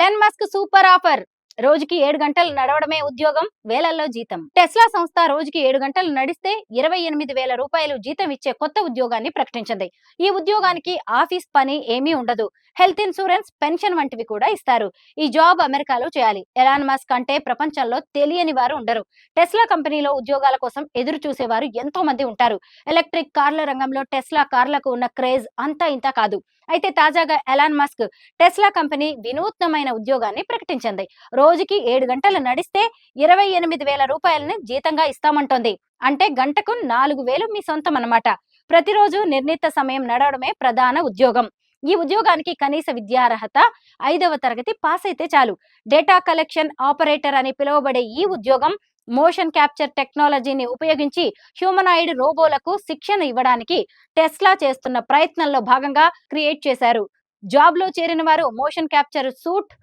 Elon Musk super offer. రోజుకి 7 గంటలు నడవడమే ఉద్యోగం, వేలల్లో జీతం. టెస్లా సంస్థ రోజుకి 7 గంటలు నడిస్తే 28,000 రూపాయలు జీతం ఇచ్చే కొత్త ఉద్యోగాన్ని ప్రకటించింది. ఈ ఉద్యోగానికి ఆఫీస్ పని ఏమీ ఉండదు. హెల్త్ ఇన్సూరెన్స్, పెన్షన్ వంటివి కూడా ఇస్తారు. ఈ జాబ్ అమెరికాలో చేయాలి. ఎలాన్ మస్క్ అంటే ప్రపంచంలో తెలియని వారు ఉండరు. టెస్లా కంపెనీలో ఉద్యోగాల కోసం ఎదురు చూసేవారు ఎంతో మంది ఉంటారు. ఎలక్ట్రిక్ కార్ల రంగంలో టెస్లా కార్లకు ఉన్న క్రేజ్ అంతా ఇంత కాదు. అయితే తాజాగా ఎలాన్ మస్క్ టెస్లా కంపెనీ వినూత్నమైన ఉద్యోగాన్ని ప్రకటించింది. రోజుకి 7 గంటలు నడిస్తే 28,000 రూపాయలని జీతంగా ఇస్తామంటోంది. అంటే గంటకు 4,000 మీ సొంతం అన్నమాట. ప్రతిరోజు నిర్ణీత సమయం నడవడమే ప్రధాన ఉద్యోగం. ఈ ఉద్యోగానికి కనీస విద్యార్హత 5వ తరగతి పాస్ అయితే చాలు. డేటా కలెక్షన్ ఆపరేటర్ అని పిలువబడే ఈ ఉద్యోగం మోషన్ క్యాప్చర్ టెక్నాలజీని ఉపయోగించి హ్యూమనాయిడ్ రోబోలకు శిక్షణ ఇవ్వడానికి టెస్లా చేస్తున్న ప్రయత్నంలో భాగంగా క్రియేట్ చేశారు. జాబ్ లో చేరిన వారు motion capture suit,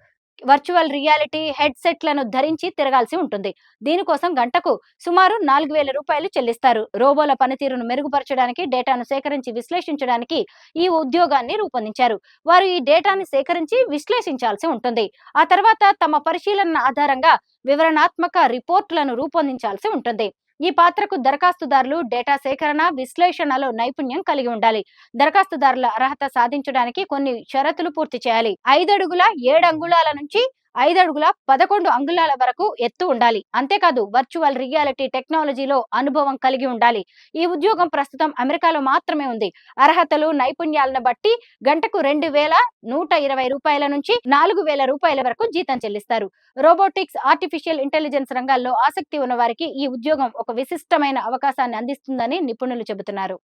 virtual reality హెడ్సెట్లను ధరించి తిరగాల్సి ఉంటుంది. దీనికోసం గంటకు సుమారు 4,000 రూపాయలు చెల్లిస్తారు. రోబోల పనితీరును మెరుగుపరచడానికి, డేటాను సేకరించి విశ్లేషించడానికి ఈ ఉద్యోగాన్ని రూపొందించారు. వారు ఈ డేటాని సేకరించి విశ్లేషించాల్సి ఉంటుంది. ఆ తర్వాత తమ పరిశీలన ఆధారంగా వివరణాత్మక రిపోర్టులను రూపొందించాల్సి ఉంటుంది. ఈ పాత్రకు దరఖాస్తుదారులు డేటా సేకరణ, విశ్లేషణలో నైపుణ్యం కలిగి ఉండాలి. దరఖాస్తుదారుల అర్హత సాధించడానికి కొన్ని షరతులు పూర్తి చేయాలి. 5 అడుగుల 7 అంగుళాల నుంచి 5 అడుగుల 11 అంగుళాల వరకు ఎత్తు ఉండాలి. అంతేకాదు వర్చువల్ రియాలిటీ టెక్నాలజీలో అనుభవం కలిగి ఉండాలి. ఈ ఉద్యోగం ప్రస్తుతం అమెరికాలో మాత్రమే ఉంది. అర్హతలు, నైపుణ్యాలను బట్టి గంటకు 2,120 రూపాయల నుంచి 4,000 రూపాయల వరకు జీతం చెల్లిస్తారు. రోబోటిక్స్, ఆర్టిఫిషియల్ ఇంటెలిజెన్స్ రంగాల్లో ఆసక్తి ఉన్న వారికి ఈ ఉద్యోగం ఒక విశిష్టమైన అవకాశాన్ని అందిస్తుందని నిపుణులు చెబుతున్నారు.